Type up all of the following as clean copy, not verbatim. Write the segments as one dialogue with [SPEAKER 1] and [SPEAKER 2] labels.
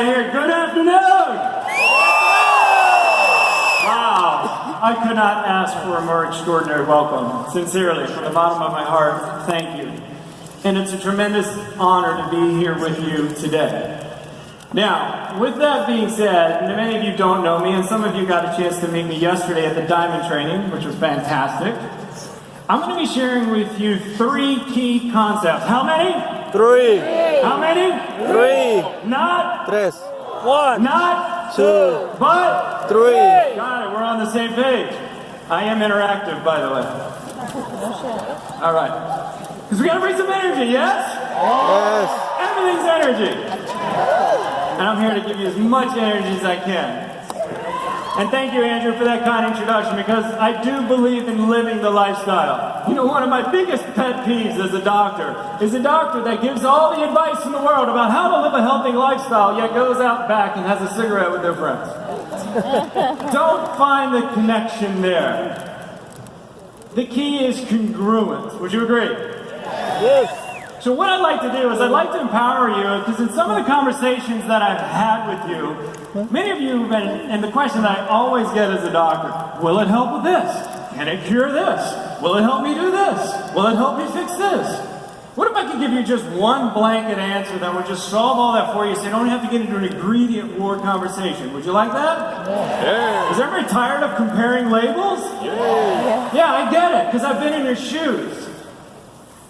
[SPEAKER 1] everybody here. Good afternoon. Wow, I could not ask for a more extraordinary welcome. Sincerely, from the bottom of my heart, thank you. And it's a tremendous honor to be here with you today. Now, with that being said, many of you don't know me, and some of you got a chance to meet me yesterday at the Diamond Training, which was fantastic. I'm going to be sharing with you 3 key concepts. How many?
[SPEAKER 2] 3.
[SPEAKER 1] How many?
[SPEAKER 2] 3.
[SPEAKER 1] Not?
[SPEAKER 2] 3. 1.
[SPEAKER 1] Not?
[SPEAKER 2] 2.
[SPEAKER 1] But?
[SPEAKER 2] 3.
[SPEAKER 1] Got it, we're on the same page. I am interactive, by the way. All right. Because we got to bring some energy, yes?
[SPEAKER 2] Yes.
[SPEAKER 1] Everything's energy. And I'm here to give you as much energy as I can. And thank you, Andrew, for that kind introduction, because I do believe in living the lifestyle. You know, one of my biggest pet peeves as a doctor is a doctor that gives all the advice in the world about how to live a healthy lifestyle, yet goes out back and has a cigarette with their friends. Don't find the connection there. The key is congruence. Would you agree?
[SPEAKER 2] Yes.
[SPEAKER 1] So what I'd like to do is I'd like to empower you, because in some of the conversations that I've had with you, many of you have been, and the question that I always get as a doctor, will it help with this? Can it cure this? Will it help me do this? Will it help me fix this? What if I could give you just one blanket answer that would just solve all that for you, so you don't have to get into an ingredient war conversation? Would you like that?
[SPEAKER 2] Yeah.
[SPEAKER 1] Is everybody tired of comparing labels? Yeah, I get it, because I've been in your shoes.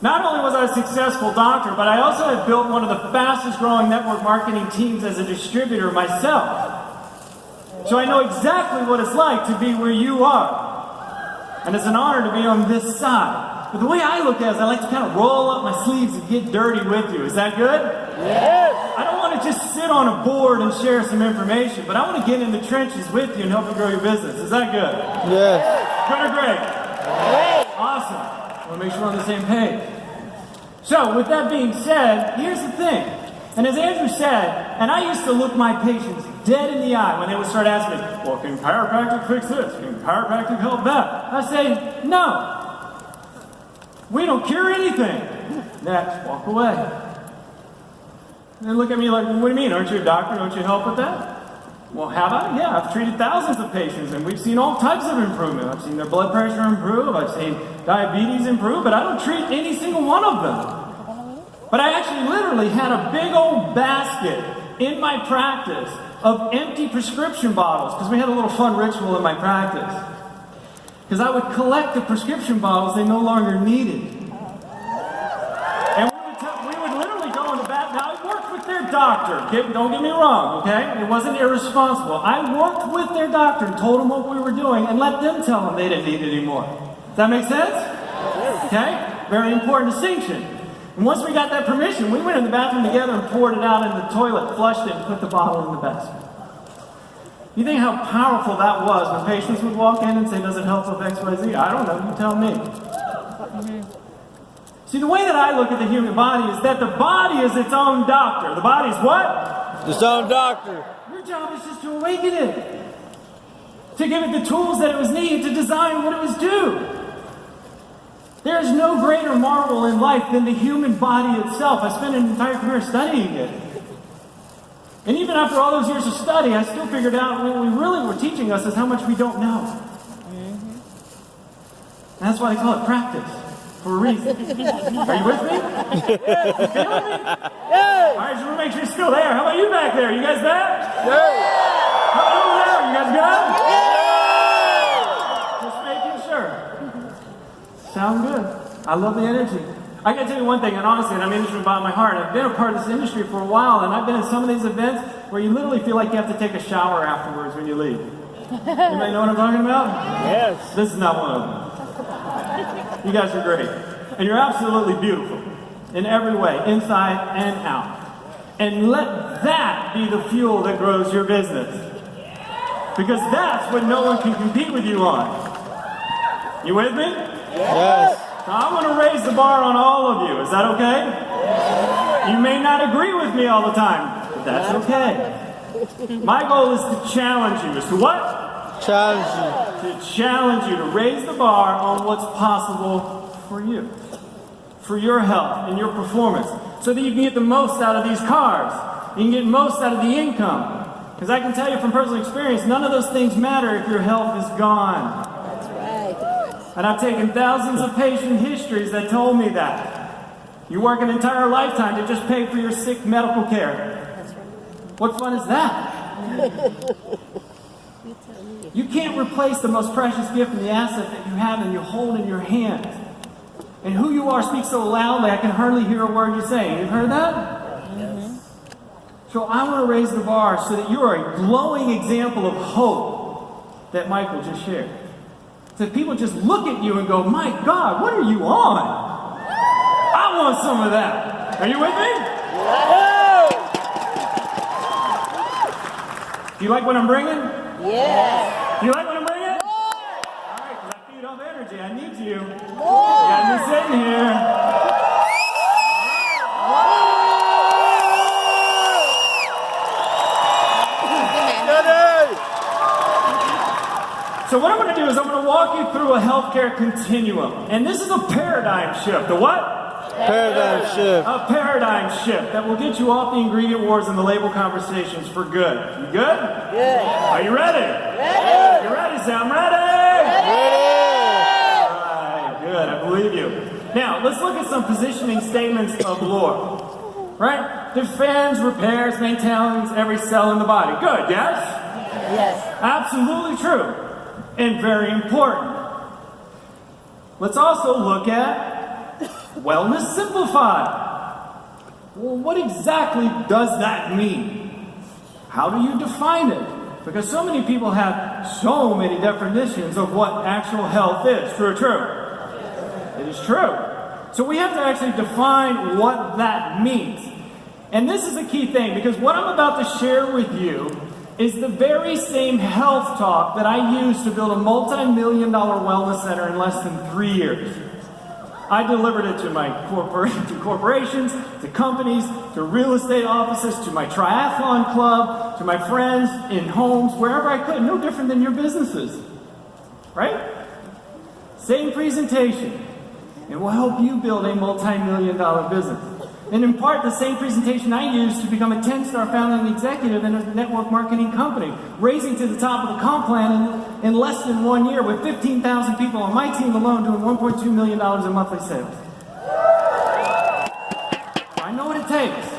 [SPEAKER 1] Not only was I a successful doctor, but I also have built one of the fastest growing network marketing teams as a distributor myself. So I know exactly what it's like to be where you are. And it's an honor to be on this side. But the way I look at it is I like to kind of roll up my sleeves and get dirty with you. Is that good?
[SPEAKER 2] Yes.
[SPEAKER 1] I don't want to just sit on a board and share some information, but I want to get in the trenches with you and help you grow your business. Is that good?
[SPEAKER 2] Yes.
[SPEAKER 1] Good or great?
[SPEAKER 2] Great.
[SPEAKER 1] Awesome. I want to make sure we're on the same page. So, with that being said, here's the thing. And as Andrew said, and I used to look my patients dead in the eye when they would start asking me, well, can chiropractic fix this? Can chiropractic help that? I say, no. We don't cure anything. Next, walk away. And they look at me like, well, what do you mean? Aren't you a doctor? Don't you help with that? Well, have I? Yeah, I've treated thousands of patients, and we've seen all types of improvement. I've seen their blood pressure improve, I've seen diabetes improve, but I don't treat any single one of them. But I actually literally had a big old basket in my practice of empty prescription bottles, because we had a little fun ritual in my practice. Because I would collect the prescription bottles they no longer needed. And we would literally go into bat. Now, I worked with their doctor. Don't get me wrong, okay? It wasn't irresponsible. I worked with their doctor and told them what we were doing and let them tell them they didn't need it anymore. Does that make sense? Okay? Very important distinction. And once we got that permission, we went in the bathroom together and poured it out in the toilet, flushed it, and put the bottle in the basket. You think how powerful that was when patients would walk in and say, does it help with XYZ? I don't know, you tell me. See, the way that I look at the human body is that the body is its own doctor. The body's what?
[SPEAKER 2] Its own doctor.
[SPEAKER 1] Your job is just to awaken it. To give it the tools that it was needed to design what it was due. There is no greater marvel in life than the human body itself. I spent an entire career studying it. And even after all those years of study, I still figured out what we really were teaching us is how much we don't know. And that's why they call it practice, for a reason. Are you with me? You feeling me?
[SPEAKER 2] Yes.
[SPEAKER 1] All right, just want to make sure you're still there. How about you back there? You guys back?
[SPEAKER 2] Yes.
[SPEAKER 1] How about over there? You guys good?
[SPEAKER 2] Yes.
[SPEAKER 1] Just making sure. Sound good. I love the energy. I gotta tell you one thing, and honestly, and I mean this from the bottom of my heart, I've been a part of this industry for a while, and I've been in some of these events where you literally feel like you have to take a shower afterwards when you leave. Anybody know what I'm talking about?
[SPEAKER 2] Yes.
[SPEAKER 1] This is not one of them. You guys are great. And you're absolutely beautiful in every way, inside and out. And let that be the fuel that grows your business. Because that's what no one can compete with you on. You with me?
[SPEAKER 2] Yes.
[SPEAKER 1] So I want to raise the bar on all of you. Is that okay? You may not agree with me all the time, but that's okay. My goal is to challenge you. Is to what?
[SPEAKER 2] Challenge you.
[SPEAKER 1] To challenge you to raise the bar on what's possible for you. For your health and your performance. So that you can get the most out of these cars. You can get most out of the income. Because I can tell you from personal experience, none of those things matter if your health is gone.
[SPEAKER 3] That's right.
[SPEAKER 1] And I've taken thousands of patient histories that told me that. You work an entire lifetime to just pay for your sick medical care.
[SPEAKER 3] That's right.
[SPEAKER 1] What fun is that?
[SPEAKER 3] You tell me.
[SPEAKER 1] You can't replace the most precious gift and the asset that you have and you hold in your hands. And who you are speaks so loudly I can hardly hear a word you're saying. You've heard that?
[SPEAKER 3] Mm-hmm.
[SPEAKER 1] So I want to raise the bar so that you are a glowing example of hope that Michael just shared. So that people just look at you and go, my God, what are you on? I want some of that. Are you with me? Do you like what I'm bringing?
[SPEAKER 3] Yes.
[SPEAKER 1] Do you like what I'm bringing? All right, because I feed off energy. I need you. You got me sitting here. So what I'm going to do is I'm going to walk you through a healthcare continuum. And this is a paradigm shift. A what?
[SPEAKER 2] Paradigm shift.
[SPEAKER 1] A paradigm shift that will get you off the ingredient wars and the label conversations for good. You good?
[SPEAKER 3] Good.
[SPEAKER 1] Are you ready?
[SPEAKER 3] Ready.
[SPEAKER 1] You ready, Sam? Ready?
[SPEAKER 3] Ready.
[SPEAKER 1] All right, good. I believe you. Now, let's look at some positioning statements of lore. Right? Defends, repairs, maintains every cell in the body. Good, yes?
[SPEAKER 3] Yes.
[SPEAKER 1] Absolutely true. And very important. Let's also look at wellness simplified. Well, what exactly does that mean? How do you define it? Because so many people have so many definitions of what actual health is. True or true? It is true. So we have to actually define what that means. And this is a key thing, because what I'm about to share with you is the very same health talk that I used to build a multi-million-dollar wellness center in less than 3 years. I delivered it to my to corporations, to companies, to real estate offices, to my triathlon club, to my friends in homes, wherever I could. No different than your businesses, right? Same presentation. It will help you build a multi-million-dollar business. And in part, the same presentation I used to become a 10-star founding executive in a network marketing company, raising to the top of the comp plan in less than 1 year with 15,000 people on my team alone doing $1.2 million in monthly sales. I know what it takes.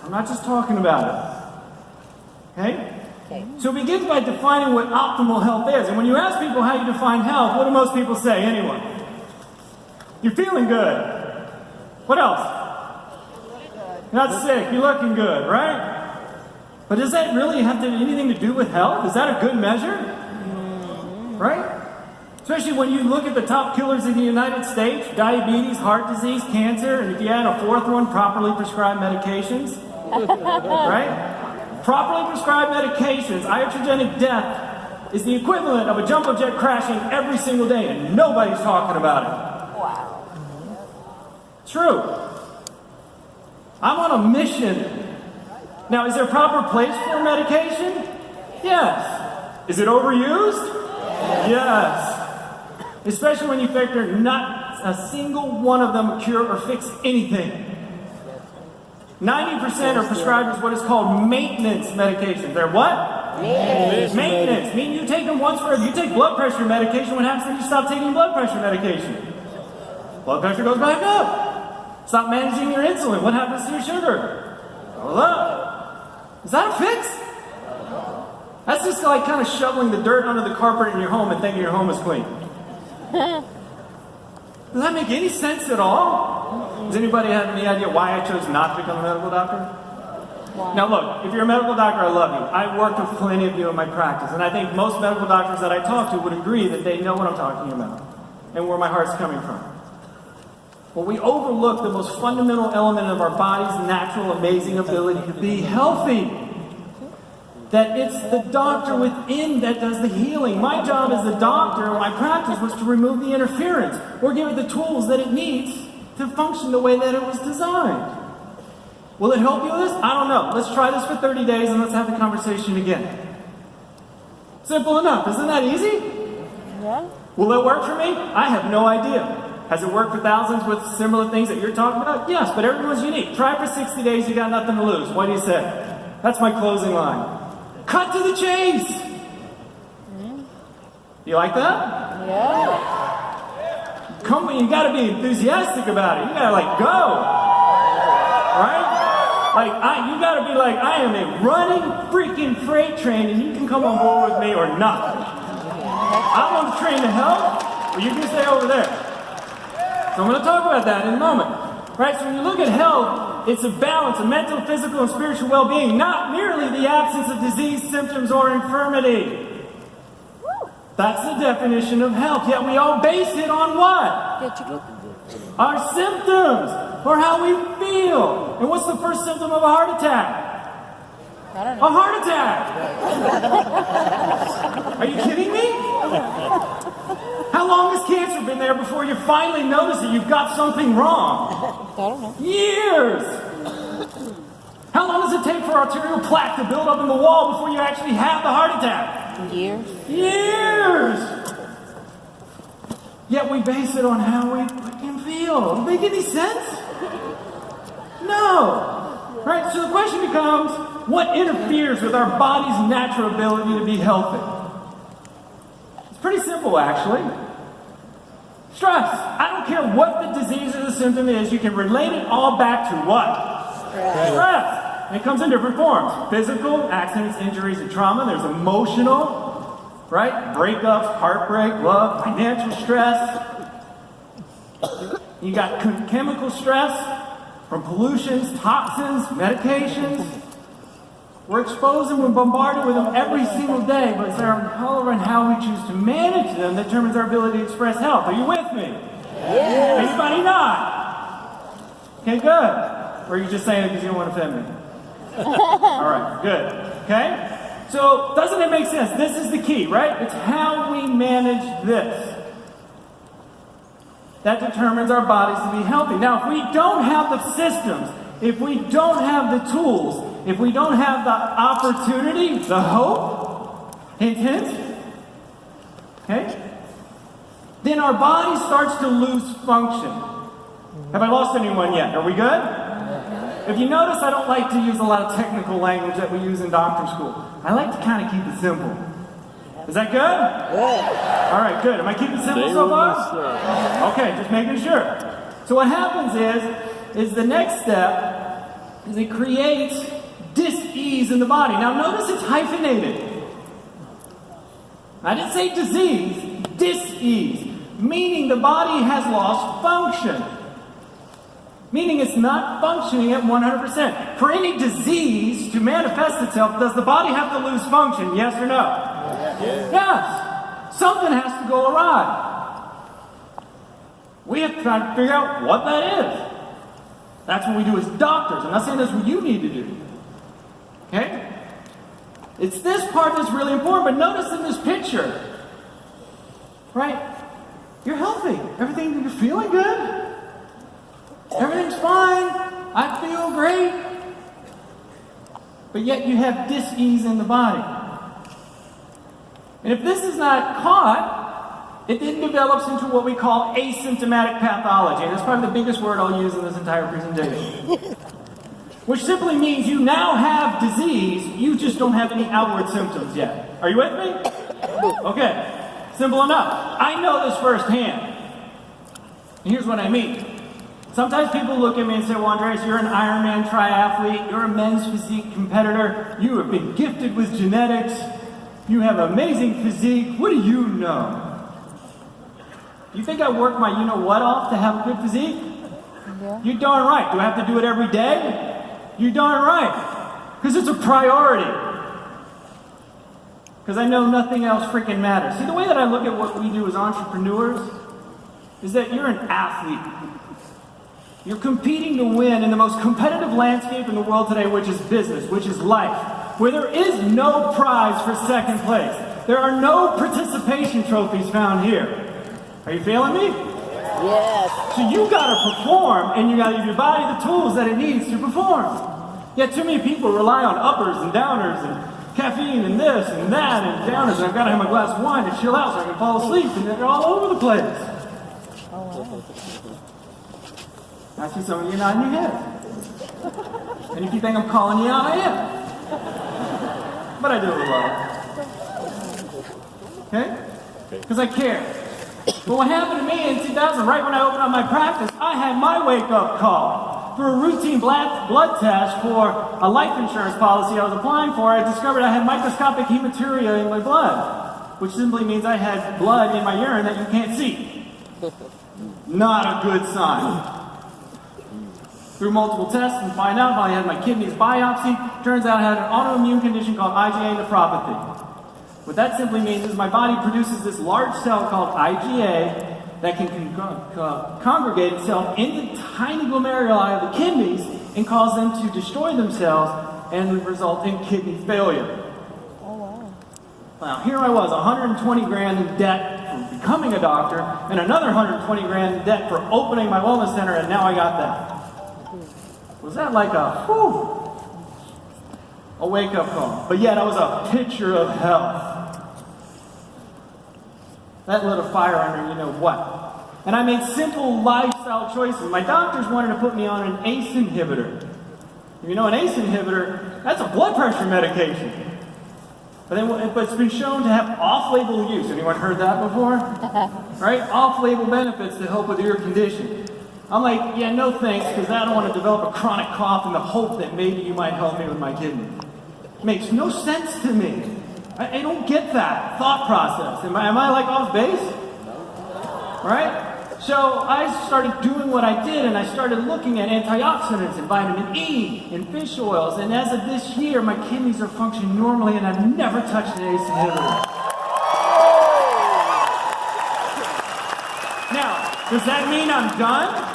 [SPEAKER 1] I'm not just talking about it. Okay?
[SPEAKER 3] Okay.
[SPEAKER 1] So it begins by defining what optimal health is. And when you ask people how you define health, what do most people say anyway? You're feeling good. What else? You're not sick, you're looking good, right? But does that really have anything to do with health? Is that a good measure? Right? Especially when you look at the top killers in the United States, diabetes, heart disease, cancer, and if you add a fourth one, properly prescribed medications. Right? Properly prescribed medications, iatrogenic death is the equivalent of a jumbo jet crashing every single day, and nobody's talking about it.
[SPEAKER 3] Wow.
[SPEAKER 1] True. I'm on a mission. Now, is there a proper place for medication? Yes. Is it overused? Yes. Especially when you factor not a single one of them cure or fix anything. 90% are prescribed as what is called maintenance medication. They're what? Maintenance. Meaning you take them once forever. You take blood pressure medication. What happens when you stop taking blood pressure medication? Blood pressure goes back up. Stop managing your insulin. What happens to your sugar? Goes up. Is that a fix? That's just like kind of shoveling the dirt under the carpet in your home and thinking your home is clean. Does that make any sense at all? Does anybody have any idea why I chose not to become a medical doctor? Now look, if you're a medical doctor, I love you. I worked with plenty of you in my practice, and I think most medical doctors that I talk to would agree that they know what I'm talking about and where my heart's coming from. But we overlook the most fundamental element of our body's natural, amazing ability to be healthy. That it's the doctor within that does the healing. My job as the doctor in my practice was to remove the interference or give it the tools that it needs to function the way that it was designed. Will it help you with this? I don't know. Let's try this for 30 days and let's have the conversation again. Simple enough. Isn't that easy?
[SPEAKER 3] Yeah.
[SPEAKER 1] Will it work for me? I have no idea. Has it worked for thousands with similar things that you're talking about? Yes, but everyone's unique. Try it for 60 days, you got nothing to lose. What do you say? That's my closing line. Cut to the chase! You like that?
[SPEAKER 3] Yeah.
[SPEAKER 1] Come on, you gotta be enthusiastic about it. You gotta like go. Right? Like, you gotta be like, I am a running freaking freight train and you can come on board with me or not. I'm on the train to help, or you can stay over there. So I'm gonna talk about that in a moment. Right, so when you look at health, it's a balance of mental, physical, and spiritual well-being, not merely the absence of disease, symptoms, or infirmity. That's the definition of health, yet we all base it on what? Our symptoms, or how we feel. And what's the first symptom of a heart attack?
[SPEAKER 3] I don't know.
[SPEAKER 1] A heart attack! Are you kidding me? How long has cancer been there before you finally notice that you've got something wrong?
[SPEAKER 3] I don't know.
[SPEAKER 1] Years! How long does it take for arterial plaque to build up in the wall before you actually have the heart attack?
[SPEAKER 3] Years.
[SPEAKER 1] Years! Yet we base it on how we fucking feel. Does it make any sense? No! Right? So the question becomes, what interferes with our body's natural ability to be healthy? It's pretty simple, actually. Stress. I don't care what the disease or the symptom is, you can relate it all back to what? Stress. And it comes in different forms. Physical, accidents, injuries, and trauma. There's emotional, right? Breakups, heartbreak, love, financial stress. You got chemical stress from pollutions, toxins, medications. We're exposed and we're bombarded with them every single day, but it's our color and how we choose to manage them that determines our ability to express health. Are you with me?
[SPEAKER 3] Yes.
[SPEAKER 1] Anybody not? Okay, good. Or are you just saying it because you don't want to offend me? All right, good. Okay? So, doesn't it make sense? This is the key, right? It's how we manage this that determines our bodies to be healthy. Now, if we don't have the systems, if we don't have the tools, if we don't have the opportunity, the hope, hint, hint, okay, then our body starts to lose function. Have I lost anyone yet? Are we good? If you notice, I don't like to use a lot of technical language that we use in doctor school. I like to kind of keep it simple. Is that good? All right, good. Am I keeping it simple so far? Okay, just making sure. So what happens is the next step is it creates dis-ease in the body. Now notice it's hyphenated. I didn't say disease, dis-ease, meaning the body has lost function. Meaning it's not functioning at 100%. For any disease to manifest itself, does the body have to lose function? Yes or no? Yes. Something has to go awry. We have to try to figure out what that is. That's what we do as doctors. I'm not saying that's what you need to do. Okay? It's this part that's really important, but notice in this picture, right? You're healthy. Everything, you're feeling good. Everything's fine. I feel great. But yet you have dis-ease in the body. And if this is not caught, it then develops into what we call asymptomatic pathology. And that's probably the biggest word I'll use in this entire presentation. Which simply means you now have disease, you just don't have any outward symptoms yet. Are you with me? Okay, simple enough. I know this firsthand. And here's what I mean. Sometimes people look at me and say, well, Andreas, you're an Ironman triathlete, you're a men's physique competitor, you have been gifted with genetics, you have amazing physique, what do you know? You think I work my you-know-what off to have a good physique?
[SPEAKER 3] Yeah.
[SPEAKER 1] You're darn right. Do I have to do it every day? You're darn right. Because it's a priority. Because I know nothing else freaking matters. See, the way that I look at what we do as entrepreneurs is that you're an athlete. You're competing to win in the most competitive landscape in the world today, which is business, which is life, where there is no prize for second place. There are no participation trophies found here. Are you feeling me?
[SPEAKER 3] Yes.
[SPEAKER 1] So you gotta perform, and you gotta give your body the tools that it needs to perform. Yet too many people rely on uppers and downers and caffeine and this and that and downers, and I've gotta have my glass of wine to chill out so I can fall asleep, and they're all over the place. I see some of you nodding your head. And if you think I'm calling you out, I am. But I do it with love. Okay? Because I care. But what happened to me in 2000, right when I opened up my practice, I had my wake-up call. For a routine blood test for a life insurance policy I was applying for, I discovered I had microscopic hematuria in my blood, which simply means I had blood in my urine that you can't see. Not a good sign. Through multiple tests and find out I had my kidneys biopsied. Turns out I had an autoimmune condition called IgA nephropathy. What that simply means is my body produces this large cell called IgA that can congregate itself in the tiny glomeruli of the kidneys and cause them to destroy themselves and result in kidney failure.
[SPEAKER 3] Oh, wow.
[SPEAKER 1] Now, here I was, 120 grand in debt for becoming a doctor, and another 120 grand in debt for opening my wellness center, and now I got that. Was that like a wake-up call? But yet I was a picture of health. That lit a fire under you know what. And I made simple lifestyle choices. My doctors wanted to put me on an ACE inhibitor. You know, an ACE inhibitor, that's a blood pressure medication. But it's been shown to have off-label use. Anyone heard that before? Right? Off-label benefits to help with your condition. I'm like, yeah, no thanks, because I don't want to develop a chronic cough in the hope that maybe you might help me with my kidney. Makes no sense to me. I don't get that thought process. Am I like off base? Right? So I started doing what I did, and I started looking at antioxidants and vitamin E and fish oils, and as of this year, my kidneys are functioning normally, and I've never touched an ACE inhibitor. Now, does that mean I'm done?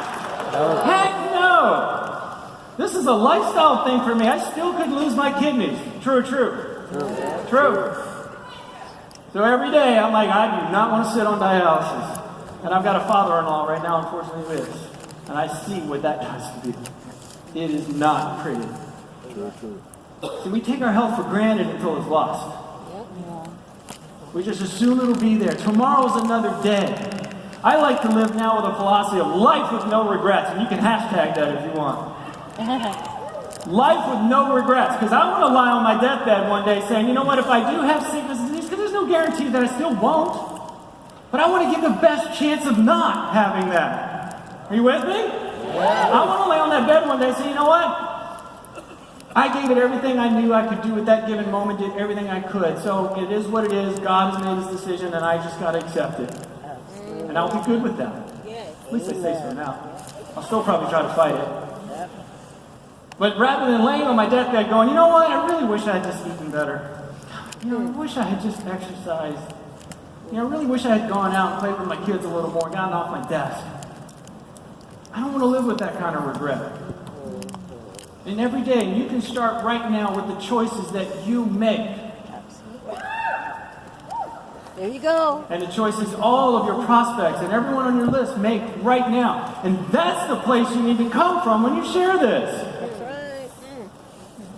[SPEAKER 1] Heck no! This is a lifestyle thing for me. I still could lose my kidneys. True. So every day I'm like, I do not want to sit on dialysis. And I've got a father-in-law right now, unfortunately, who is. And I see what that does to me. It is not pretty. See, we take our health for granted until it's lost. We just assume it'll be there. Tomorrow's another day. I like to live now with a philosophy of life with no regrets, and you can hashtag that if you want. Life with no regrets, because I want to lie on my deathbed one day saying, you know what, if I do have sickness and disease, because there's no guarantee that I still won't, but I want to give the best chance of not having that. Are you with me? Yeah. I want to lay on that bed one day and say, you know what, I gave it everything I knew I could do at that given moment, did everything I could, so it is what it is, God has made his decision, and I just got to accept it. And I'll be good with that. At least I say so now. I'll still probably try to fight it. But rather than laying on my deathbed going, you know what, I really wish I had just eaten better. You know, I wish I had just exercised. You know, I really wish I had gone out and played with my kids a little more, gotten off my desk. I don't want to live with that kind of regret. And every day, you can start right now with the choices that you make.
[SPEAKER 3] There you go.
[SPEAKER 1] And the choices all of your prospects and everyone on your list make right now. And that's the place you need to come from when you share this.
[SPEAKER 3] That's right.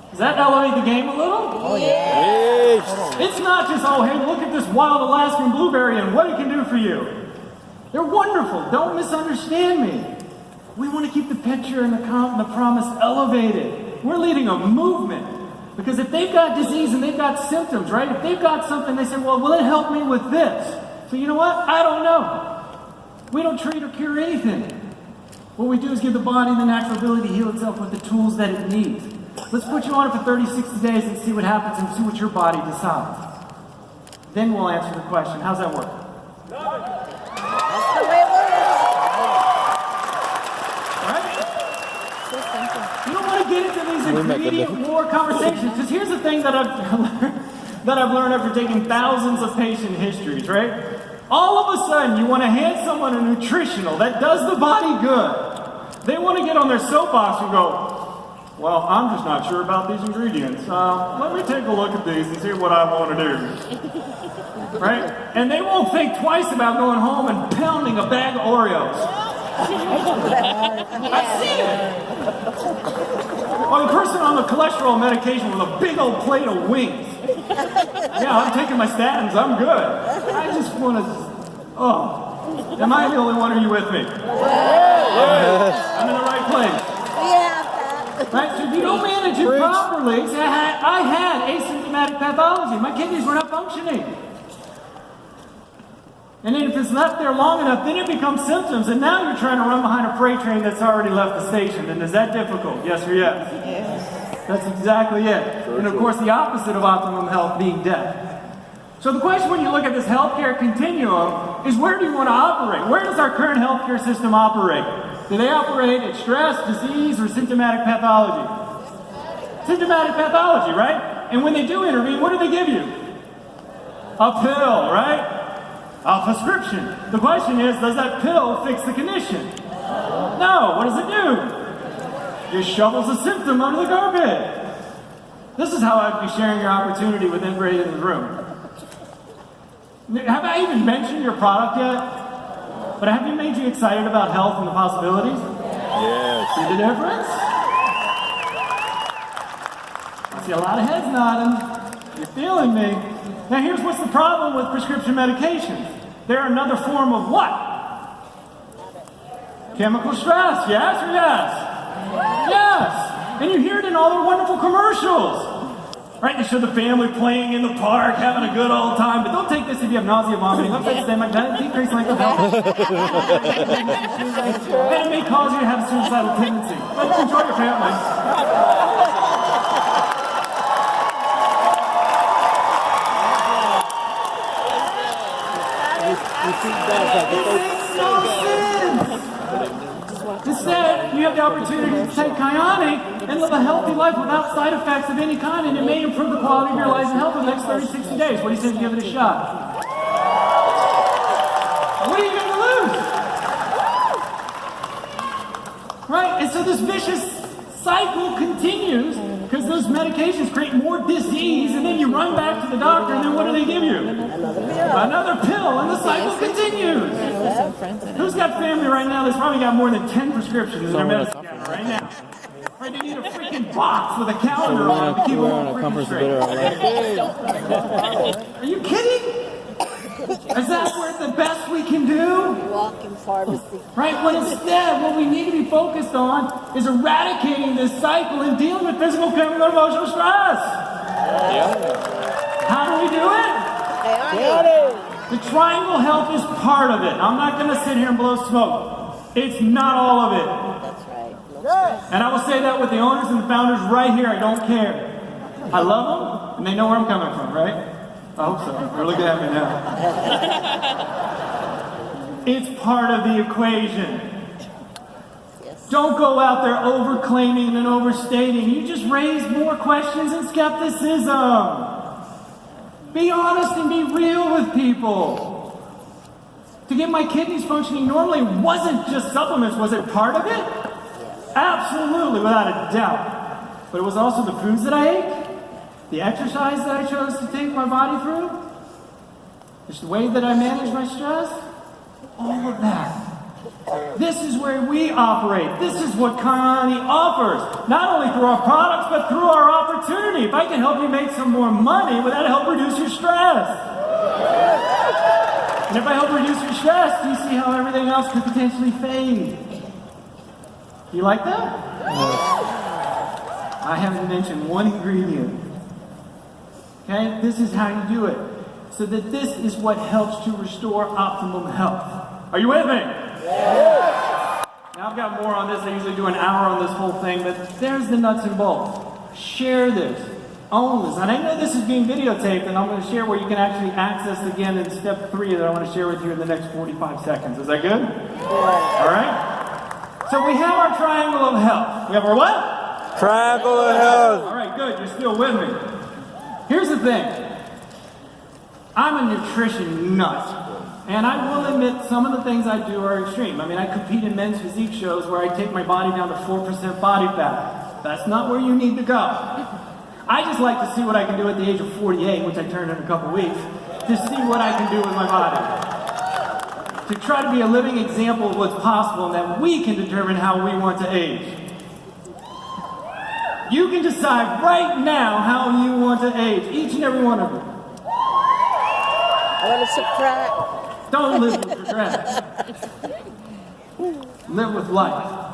[SPEAKER 1] Does that elevate the game a little?
[SPEAKER 3] Oh, yeah.
[SPEAKER 1] It's not just, oh, hey, look at this wild Alaskan blueberry and what it can do for you. They're wonderful. Don't misunderstand me. We want to keep the picture and the promise elevated. We're leading a movement. Because if they've got disease and they've got symptoms, right? If they've got something, they say, well, will it help me with this? So you know what? I don't know. We don't treat or cure anything. What we do is give the body the natural ability to heal itself with the tools that it needs. Let's put you on it for 30, 60 days and see what happens and see what your body decides. Then we'll answer the question. How's that work?
[SPEAKER 3] That's the way it works.
[SPEAKER 1] You don't want to get into these ingredient war conversations, because here's the thing that I've learned after taking thousands of patient histories, right? All of a sudden, you want to hand someone a nutritional that does the body good. They want to get on their soapbox and go, well, I'm just not sure about these ingredients. Let me take a look at these and see what I want to do. Right? And they won't think twice about going home and pounding a bag of Oreos. I've seen it. Or the person on the cholesterol medication with a big old plate of wings. Yeah, I'm taking my statins, I'm good. I just want to, Am I the only one? Are you with me? I'm in the right place.
[SPEAKER 3] Yeah.
[SPEAKER 1] Right? So if you don't manage it properly, say, I had asymptomatic pathology. My kidneys were not functioning. And then if it's left there long enough, then it becomes symptoms. And now you're trying to run behind a freight train that's already left the station. And is that difficult? Yes or yes?
[SPEAKER 3] Yes.
[SPEAKER 1] That's exactly it. And of course, the opposite of optimum health being death. So the question when you look at this healthcare continuum is, where do you want to operate? Where does our current healthcare system operate? Do they operate at stress, disease, or symptomatic pathology? Symptomatic pathology, right? And when they do intervene, what do they give you? A pill, right? A prescription. The question is, does that pill fix the condition? No. What does it do? Just shovels a symptom under the carpet. This is how I'd be sharing your opportunity with everybody in the room. Have I even mentioned your product yet? But have you made you excited about health and the possibilities?
[SPEAKER 2] Yes.
[SPEAKER 1] See the difference? I see a lot of heads nodding. You're feeling me. Now here's what's the problem with prescription medications. They're another form of what? Chemical stress, yes or yes? Yes! And you hear it in all the wonderful commercials. Right, they show the family playing in the park, having a good old time, but don't take this if you have nausea, vomiting, upset stomach, decreased length of health. And it may cause you to have a suicidal tendency. But enjoy your family. Instead, you have the opportunity to take Kyani and live a healthy life without side effects of any kind, and it may improve the quality of your life and health in the next 30, 60 days. What do you say to give it a shot? What are you going to lose? Right? And so this vicious cycle continues because those medications create more disease, and then you run back to the doctor, and then what do they give you? Another pill, and the cycle continues. Who's got family right now that's probably got more than 10 prescriptions in their medicine cabinet right now? Right, they need a freaking box with a calendar on it to keep them all freaking straight. Are you kidding? Is that the best we can do?
[SPEAKER 3] Walking pharmacy.
[SPEAKER 1] Right, when instead what we need to be focused on is eradicating this cycle and dealing with physical, chemical, and emotional stress. How do we do it? The triangle health is part of it. I'm not going to sit here and blow smoke. It's not all of it.
[SPEAKER 3] That's right.
[SPEAKER 1] And I will say that with the owners and the founders right here. I don't care. I love them, and they know where I'm coming from, right? I hope so. They're looking at me now. It's part of the equation.
[SPEAKER 3] Yes.
[SPEAKER 1] Don't go out there over-claiming and overstating. You just raise more questions and skepticism. Be honest and be real with people. To get my kidneys functioning normally wasn't just supplements. Was it part of it? Absolutely, without a doubt. But it was also the foods that I ate, the exercise that I chose to take my body through, just the way that I managed my stress, all of that. This is where we operate. This is what Kyani offers. Not only through our products, but through our opportunity. If I can help you make some more money, will that help reduce your stress? And if I help reduce your stress, do you see how everything else could potentially fade? You like that? I haven't mentioned one ingredient. Okay? This is how you do it. So that this is what helps to restore optimum health. Are you with me? Now I've got more on this. I usually do an hour on this whole thing, but there's the nuts and bolts. Share this. Own this. And I know this is being videotaped, and I'm going to share where you can actually access again in step 3 that I want to share with you in the next 45 seconds. Is that good? All right? So we have our triangle of health. We have our what?
[SPEAKER 2] Triangle of health.
[SPEAKER 1] All right, good. You're still with me. Here's the thing. I'm a nutrition nut. And I will admit some of the things I do are extreme. I mean, I compete in men's physique shows where I take my body down to 4% body fat. That's not where you need to go. I just like to see what I can do at the age of 48, which I turned in a couple weeks, to see what I can do with my body. To try to be a living example of what's possible and that we can determine how we want to age. You can decide right now how you want to age, each and every one of them.
[SPEAKER 3] I want to
[SPEAKER 1] Don't live with regret. Live with life.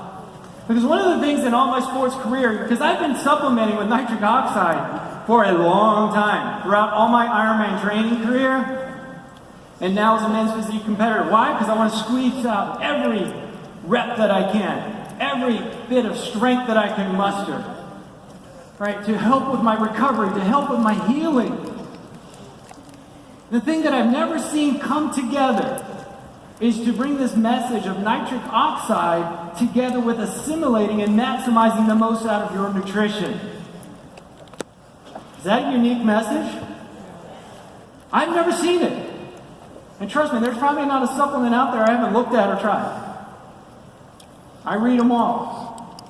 [SPEAKER 1] Because one of the things in all my sports career, because I've been supplementing with nitric oxide for a long time, throughout all my Ironman training career, and now as a men's physique competitor. Why? Because I want to squeeze out every rep that I can, every bit of strength that I can muster, right? To help with my recovery, to help with my healing. The thing that I've never seen come together is to bring this message of nitric oxide together with assimilating and maximizing the most out of your nutrition. Is that a unique message? I've never seen it. And trust me, there's probably not a supplement out there I haven't looked at or tried. I read them all.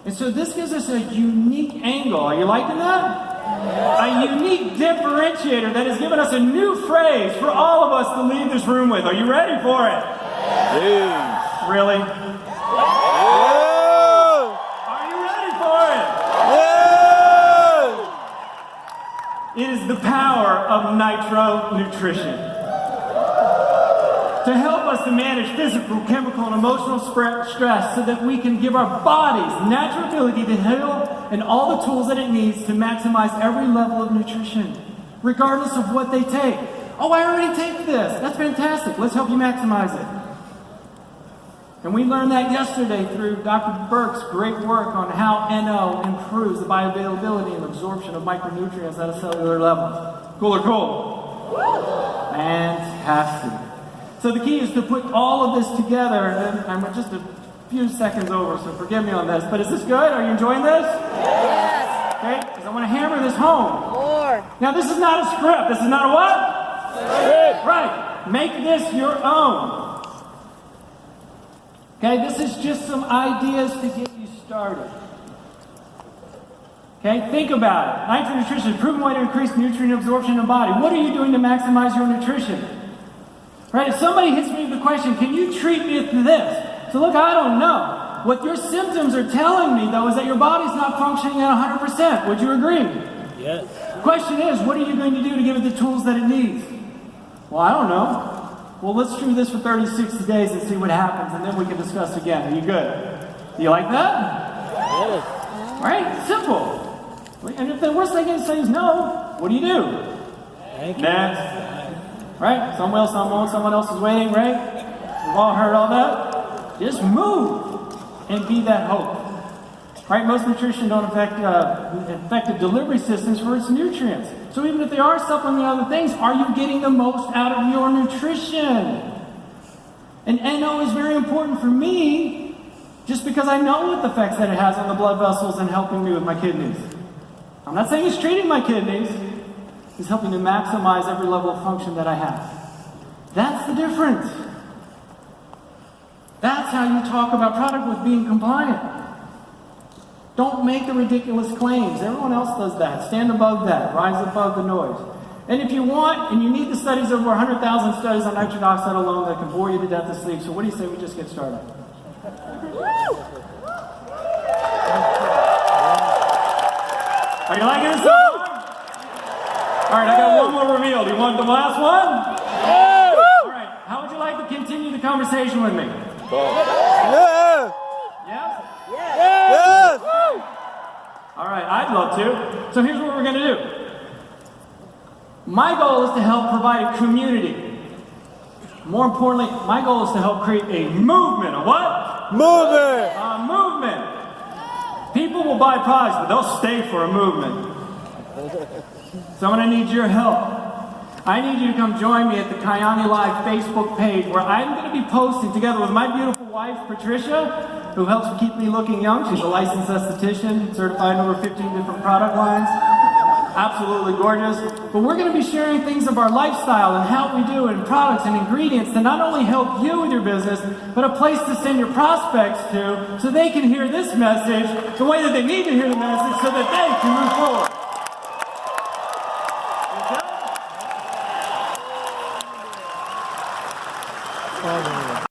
[SPEAKER 1] And so this gives us a unique angle. Are you liking that? A unique differentiator that has given us a new phrase for all of us to leave this room with. Are you ready for it?
[SPEAKER 2] Yes.
[SPEAKER 1] Really?
[SPEAKER 2] Yeah.
[SPEAKER 1] Are you ready for it?
[SPEAKER 2] Yeah.
[SPEAKER 1] It is the power of nitro nutrition. To help us to manage physical, chemical, and emotional stress so that we can give our bodies natural ability to heal and all the tools that it needs to maximize every level of nutrition, regardless of what they take. Oh, I already take this. That's fantastic. Let's help you maximize it. And we learned that yesterday through Dr. Burke's great work on how NO improves the bioavailability and absorption of micronutrients at a cellular level. Cool or cool? Fantastic. So the key is to put all of this together, and I'm just a few seconds over, so forgive me on this, but is this good? Are you enjoying this?
[SPEAKER 3] Yes.
[SPEAKER 1] Okay, because I want to hammer this home.
[SPEAKER 3] More.
[SPEAKER 1] Now this is not a script, this is not a what?
[SPEAKER 2] Script.
[SPEAKER 1] Right, make this your own. Okay, this is just some ideas to get you started. Okay, think about it. Nitro nutrition is a proven way to increase nutrient absorption in the body. What are you doing to maximize your nutrition? Right, if somebody hits me with the question, can you treat me with this? So look, I don't know. What your symptoms are telling me, though, is that your body's not functioning at 100%. Would you agree?
[SPEAKER 2] Yes.
[SPEAKER 1] The question is, what are you going to do to give it the tools that it needs? Well, I don't know. Well, let's do this for 30, 60 days and see what happens, and then we can discuss again. Are you good? Do you like that?
[SPEAKER 2] Yes.
[SPEAKER 1] Right? Simple. And if the worst thing is say is no, what do you do?
[SPEAKER 2] Thank you.
[SPEAKER 1] Next. Right? Some will, some won't, someone else is waiting, right? We've all heard all that. Just move and be that hope. Right? Most nutrition don't affect effective delivery systems for its nutrients. So even if they are supplementing other things, are you getting the most out of your nutrition? And NO is very important for me just because I know what the effects that it has on the blood vessels and helping me with my kidneys. I'm not saying it's treating my kidneys. It's helping to maximize every level of function that I have. That's the difference. That's how you talk about product with being compliant. Don't make the ridiculous claims. Everyone else does that. Stand above that. Rise above the noise. And if you want, and you need the studies, over 100,000 studies on nitric oxide alone that can bore you to death to sleep. So what do you say we just get started? Are you liking this so far? All right, I got one more reveal. Do you want the last one?
[SPEAKER 2] Yes.
[SPEAKER 1] All right, how would you like to continue the conversation with me?
[SPEAKER 2] Yes.
[SPEAKER 1] Yes?
[SPEAKER 2] Yes.
[SPEAKER 1] All right, I'd love to. So here's what we're going to do. My goal is to help provide a community. More importantly, my goal is to help create a movement. A what?
[SPEAKER 2] Movement.
[SPEAKER 1] A movement. People will buy products, but they'll stay for a movement. So I'm going to need your help. I need you to come join me at the Kyani Live Facebook page, where I'm going to be posting together with my beautiful wife, Patricia, who helps keep me looking young. She's a licensed esthetician, certified in over 15 different product lines. Absolutely gorgeous. But we're going to be sharing things of our lifestyle and how we do and products and ingredients to not only help you with your business, but a place to send your prospects to so they can hear this message the way that they need to hear the message so that they can move forward.